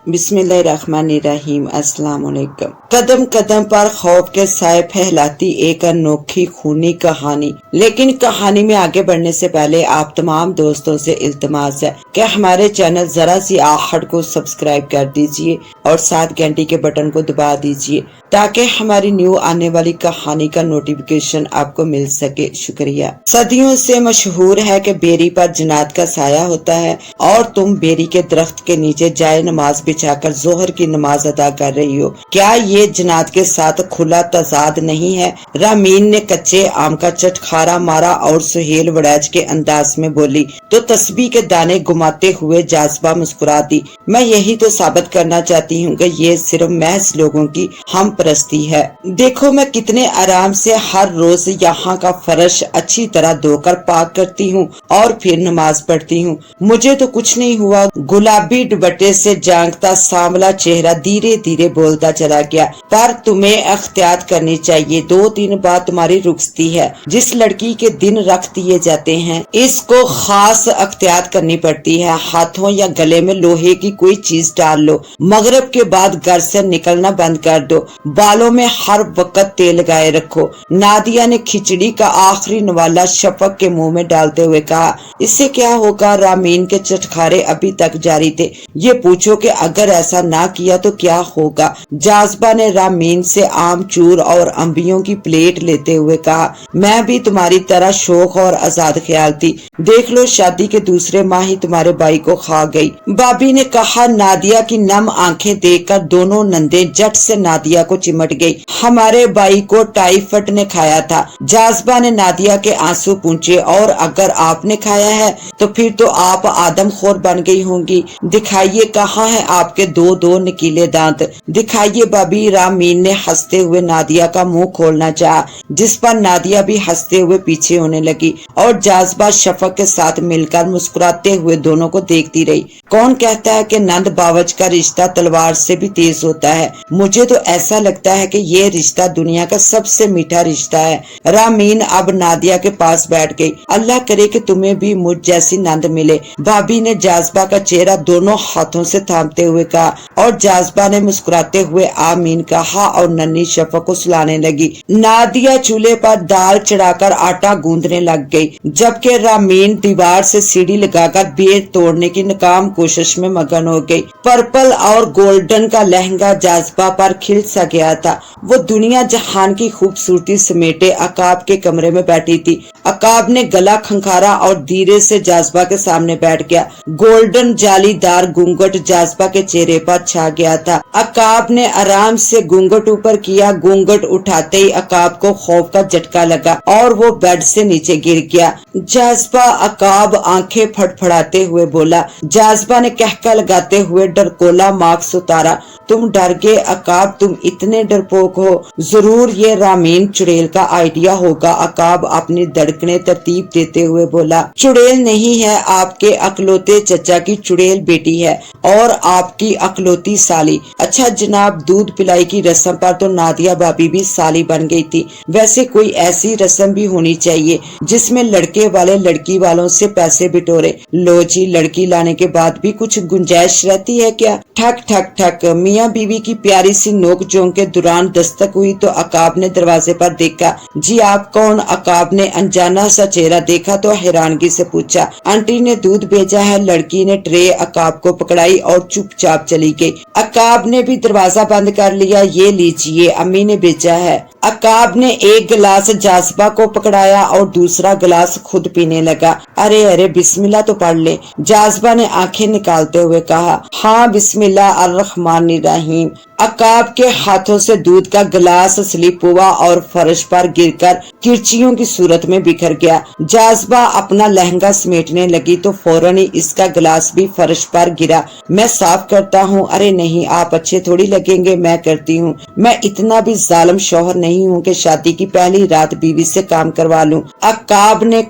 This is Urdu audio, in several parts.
بسم اللہ الرحمن الرحیم۔ السلام علیکم۔ قدم قدم پر خوف کے سائے پھیلاتی ایک انوکھی خونی کہانی، لیکن کہانی میں آگے بڑھنے سے پہلے آپ تمام دوستوں سے التماس ہے کہ ہمارے چینل ذرا سی آہٹ کو سبسکرائب کر دیجئے اور ساتھ گھنٹی کے بٹن کو دبا دیجئے تاکہ ہماری نیو آنے والی کہانی کا نوٹیفیکیشن آپ کو مل سکے۔ شکریہ۔ صدیوں سے مشہور ہے کہ بیری پر جنات کا سایہ ہوتا ہے اور تم بیری کے درخت کے نیچے جائے نماز بچھا کر ظہر کی نماز ادا کر رہی ہو، کیا یہ جنات کے ساتھ کھلا تضاد نہیں ہے؟ رامین نے کچے آم کا چٹخارا مارا اور سہیل وڑیچ کے انداز میں بولی تو تسبیح کے دانے گماتے ہوئے جاذبہ مسکرا دی۔ میں یہی تو ثابت کرنا چاہتی ہوں کہ یہ صرف محض لوگوں کی ہم پرستی ہے۔ دیکھو میں کتنے آرام سے ہر روز یہاں کا فرش اچھی طرح دھو کر پاک کرتی ہوں اور پھر نماز پڑھتی ہوں، مجھے تو کچھ نہیں ہوا۔ گلابی دوپٹے سے جانکتا سانولا چہرہ دھیرے دھیرے بولتا چلا گیا، پر تمہیں احتیاط کرنی چاہیے، 2 دن بعد تمہاری رخصتی ہے۔ جس لڑکی کے دن رکھ دیے جاتے ہیں اس کو خاص احتیاط کرنی پڑتی ہے، ہاتھوں یا گلے میں لوہے کی کوئی چیز ڈال لو، مغرب کے بعد گھر سے نکلنا بند کر دو، بالوں میں ہر وقت تیل لگائے رکھو۔ نادیہ نے کھچڑی کا آخری نوالا شفق کے منہ میں ڈالتے ہوئے کہا۔ اس سے کیا ہوگا؟ رامین کے چٹخارے ابھی تک جاری تھے۔ یہ پوچھو کہ اگر ایسا نہ کیا تو کیا ہوگا؟ جاذبہ نے رامین سے آم چور اور انبیوں کی پلیٹ لیتے ہوئے کہا۔ میں بھی تمہاری طرح شوق اور آزاد خیال تھی، دیکھ لو شادی کے دوسرے ماہ ہی تمہارے بھائی کو کھا گئی، بابی نے کہا۔ نادیہ کی نم آنکھیں دیکھ کر دونوں نندیں جٹ سے نادیہ کو چمٹ گئی۔ ہمارے بھائی کو ٹائیفٹ نے کھایا تھا، جاذبہ نے نادیہ کے آنسو پونچھے، اور اگر آپ نے کھایا ہے تو پھر تو آپ آدم خور بن گئی ہوں گی۔ دکھائیے کہاں ہے آپ کے دو نکیلے دانت، دکھائیے بابی۔ رامین نے ہنستے ہوئے نادیہ کا منہ کھولنا چاہا، جس پر نادیہ بھی ہنستے ہوئے پیچھے ہونے لگی اور جاذبہ شفق کے ساتھ مل کر مسکراتے ہوئے دونوں کو دیکھتی رہی۔ کون کہتا ہے کہ نند باوچ کا رشتہ تلوار سے بھی تیز ہوتا ہے؟ مجھے تو ایسا لگتا ہے کہ یہ رشتہ دنیا کا سب سے میٹھا رشتہ ہے۔ رامین اب نادیہ کے پاس بیٹھ گئی۔ اللہ کرے کہ تمہیں بھی مجھ جیسی نند ملے، بھابی نے جاذبہ کا چہرہ دونوں ہاتھوں سے تھامتے ہوئے کہا، اور جاذبہ نے مسکراتے ہوئے آمین کہا اور ننھی شفق کو سلانے لگی۔ نادیہ چولہے پر دال چڑھا کر آٹا گوندنے لگ گئی، جبکہ رامین دیوار سے سیڑھی لگا کر بیر توڑنے کی ناکام کوشش میں مگن ہو گئی۔ پرپل اور گولڈن کا لہنگا جاذبہ پر کھل سا گیا تھا۔ وہ دنیا جہان کی خوبصورتی سمیٹے عقاب کے کمرے میں بیٹھی تھی۔ عقاب نے گلا کھنکھارا اور دھیرے سے جاذبہ کے سامنے بیٹھ گیا۔ گولڈن جالی دار گھونگھٹ جاذبہ کے چہرے پر چھا گیا تھا۔ عقاب نے آرام سے گھونگھٹ اوپر کیا۔ گھونگھٹ اٹھاتے ہی عقاب کو خوف کا جھٹکا لگا اور وہ بیڈ سے نیچے گر گیا۔ جاذبہ! عقاب آنکھیں پھڑپھڑاتے ہوئے بولا۔ جاذبہ نے کہکہ لگاتے ہوئے ڈرکولا ماسک اتارا۔ تم ڈر گئے عقاب؟ تم اتنے ڈرپوک ہو؟ ضرور یہ رامین چڑیل کا آئیڈیا ہوگا، عقاب اپنی دھڑکنیں ترتیب دیتے ہوئے بولا۔ چڑیل نہیں ہے، آپ کے اکلوتے چچا کی چڑیل بیٹی ہے اور آپ کی اکلوتی سالی۔ اچھا جناب، دودھ پلائی کی رسم پر تو نادیہ بابی بھی سالی بن گئی تھی، ویسے کوئی ایسی رسم بھی ہونی چاہیے جس میں لڑکے والے لڑکی والوں سے پیسے بٹورے۔ لو جی، لڑکی لانے کے بعد بھی کچھ گنجائش رہتی ہے کیا؟ ٹھک ٹھک ٹھک۔ میاں بیوی کی پیاری سی نوک جھونک کے دوران دستک ہوئی تو عقاب نے دروازے پر دیکھا۔ جی آپ کون؟ عقاب نے انجانا سا چہرہ دیکھا تو حیرانگی سے پوچھا۔ آنٹی نے دودھ بھیجا ہے۔ لڑکی نے ٹرے عقاب کو پکڑائی اور چپ چاپ چلی گئی۔ عقاب نے بھی دروازہ بند کر لیا۔ یہ لیجیے، امی نے بھیجا ہے۔ عقاب نے ایک گلاس جاذبہ کو پکڑایا اور دوسرا گلاس خود پینے لگا۔ ارے ارے بسم اللہ تو پڑھ لے، جاذبہ نے آنکھیں نکالتے ہوئے کہا۔ ہاں بسم اللہ الرحمن الرحیم۔ عقاب کے ہاتھوں سے دودھ کا گلاس سلپ ہوا اور فرش پر گر کر کرچیوں کی صورت میں بکھر گیا۔ جاذبہ اپنا لہنگا سمیٹنے لگی تو فوراً ہی اس کا گلاس بھی فرش پر گرا۔ میں صاف کرتا ہوں۔ ارے نہیں، آپ اچھے تھوڑی لگیں گے، میں کرتی ہوں۔ میں اتنا بھی ظالم شوہر نہیں ہوں کہ شادی کی پہلی رات بیوی سے کام کروا لوں۔ عقاب نے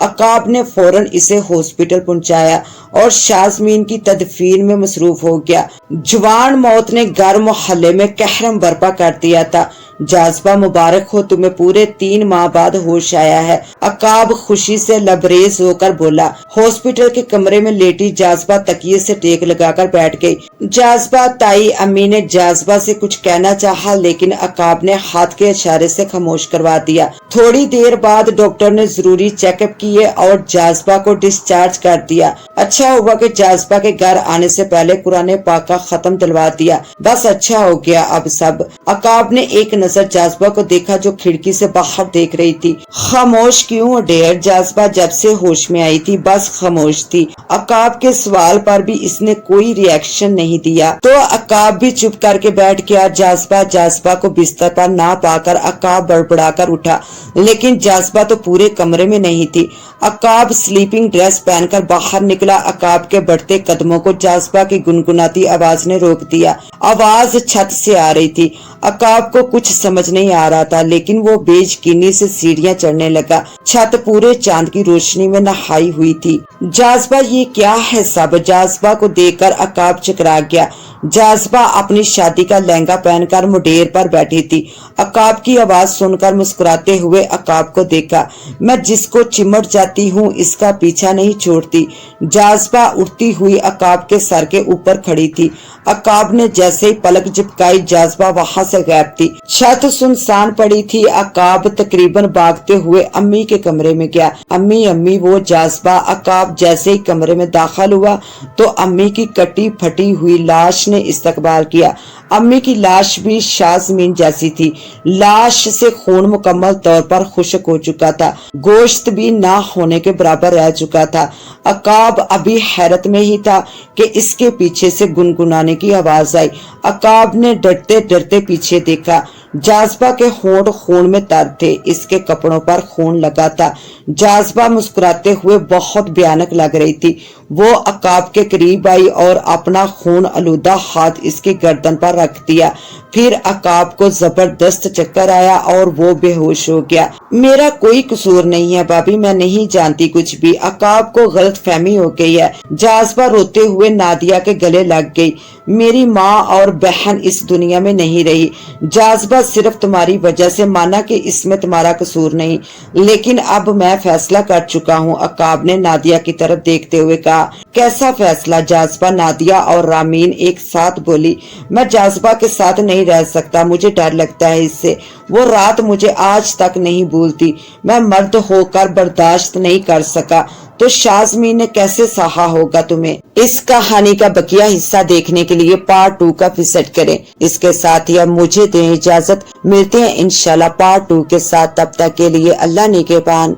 عقاب نے فوراً اسے ہاسپٹل پہنچایا اور شازمین کی تدفین میں مصروف ہو گیا۔ جوان موت نے گھر محلے میں قہرم برپا کر دیا تھا۔ جاذبہ مبارک ہو، تمہیں پورے 3 ماہ بعد ہوش آیا ہے، عقاب خوشی سے لبریز ہو کر بولا۔ ہاسپٹل کے کمرے میں لیٹی جاذبہ تکیے سے ٹیک لگا کر بیٹھ گئی۔ جاذبہ تائی امی نے جاذبہ سے کچھ کہنا چاہا لیکن عقاب نے ہاتھ کے اشارے سے خاموش کروا دیا۔ تھوڑی دیر بعد ڈاکٹر نے ضروری چیک اپ کیے اور جاذبہ کو ڈسچارج کر دیا۔ اچھا ہوا کہ جاذبہ کے گھر آنے سے پہلے قرآن پاک کا ختم دلوا دیا، بس اچھا ہو گیا اب سب۔ عقاب نے ایک نظر جاذبہ کو دیکھا جو کھڑکی سے باہر دیکھ رہی تھی۔ خاموش کیوں ڈیر؟ جاذبہ جب سے ہوش میں آئی تھی بس خاموش تھی۔ عقاب کے سوال پر بھی اس نے کوئی ری ایکشن نہیں دیا تو عقاب بھی چپ کر کے بیٹھ گیا۔ جاذبہ کو بستر پر نہ پا کر عقاب بڑبڑا کر اٹھا لیکن جاذبہ تو پورے کمرے میں نہیں تھی۔ عقاب سلیپنگ ڈریس پہن کر باہر نکلا۔ عقاب کے بڑھتے قدموں کو جاذبہ کی گنگناتی آواز نے روک دیا۔ آواز چھت سے آ رہی تھی۔ عقاب کو کچھ سمجھ نہیں آ رہا تھا لیکن وہ بے یقینی سے سیڑھیاں چڑھنے لگا۔ چھت پورے چاند کی روشنی میں نہائی ہوئی تھی۔ جاذبہ یہ کیا ہے سب؟ جاذبہ کو دیکھ کر عقاب چکرا گیا۔ جاذبہ اپنی شادی کا لہنگا پہن کر مڈیر پر بیٹھی تھی۔ عقاب کی آواز سن کر مسکراتے ہوئے عقاب کو دیکھا۔ میں جس کو چمٹ جاتی ہوں اس کا پیچھا نہیں چھوڑتی۔ جاذبہ اٹھتی ہوئی عقاب کے سر کے اوپر کھڑی تھی۔ عقاب نے جیسے ہی پلک جھپکائی جاذبہ وہاں سے غائب تھی۔ چھت سنسان پڑی تھی۔ عقاب تقریباً بھاگتے ہوئے امی کے کمرے میں گیا۔ امی وہ جاذبہ۔ عقاب جیسے ہی کمرے میں داخل ہوا تو امی کی کٹی پھٹی ہوئی لاش نے استقبال کیا۔ امی کی لاش بھی شازمین جیسی تھی۔ لاش سے خون مکمل طور پر خشک ہو چکا تھا، گوشت بھی نہ ہونے کے برابر رہ چکا تھا۔ عقاب ابھی حیرت میں ہی تھا کہ اس کے پیچھے سے گنگنانے کی آواز آئی۔ عقاب نے ڈرتے ڈرتے پیچھے دیکھا۔ جاذبہ کے ہونٹ خون میں تر تھے، اس کے کپڑوں پر خون لگا تھا۔ جاذبہ مسکراتے ہوئے بہت بھیانک لگ رہی تھی۔ وہ عقاب کے قریب آئی اور اپنا خون آلودہ ہاتھ اس کی گردن پر رکھ دیا۔ پھر عقاب کو زبردست چکر آیا اور وہ بے ہوش ہو گیا۔ میرا کوئی قصور نہیں ہے بھابی، میں نہیں جانتی کچھ بھی۔ عقاب کو غلط فہمی ہو گئی ہے۔ جاذبہ روتے ہوئے نادیہ کے گلے لگ گئی۔ میری ماں اور بہن اس دنیا میں نہیں رہی۔ جاذبہ صرف تمہاری وجہ سے، مانا کہ اس میں تمہارا قصور نہیں، لیکن اب میں فیصلہ کر چکا ہوں۔ عقاب نے نادیہ کی طرف دیکھتے ہوئے کہا۔ کیسا فیصلہ؟ جاذبہ، نادیہ اور رامین ایک ساتھ بولی۔ میں جاذبہ کے ساتھ نہیں رہ سکتا، مجھے ڈر لگتا ہے اس سے۔ وہ رات مجھے آج تک نہیں بھولتی۔ میں مرد ہو کر برداشت نہیں کر سکا تو شازمین نے کیسے سہا ہوگا تمہیں؟ اس کہانی کا بقیہ حصہ دیکھنے کے لیے پارٹ 2 کا وزٹ کریں۔ اس کے ساتھ ہی اب مجھے دیں اجازت، ملتے ہیں انشاءاللہ پارٹ 2 کے ساتھ، تب تک کے لیے اللہ نگہبان۔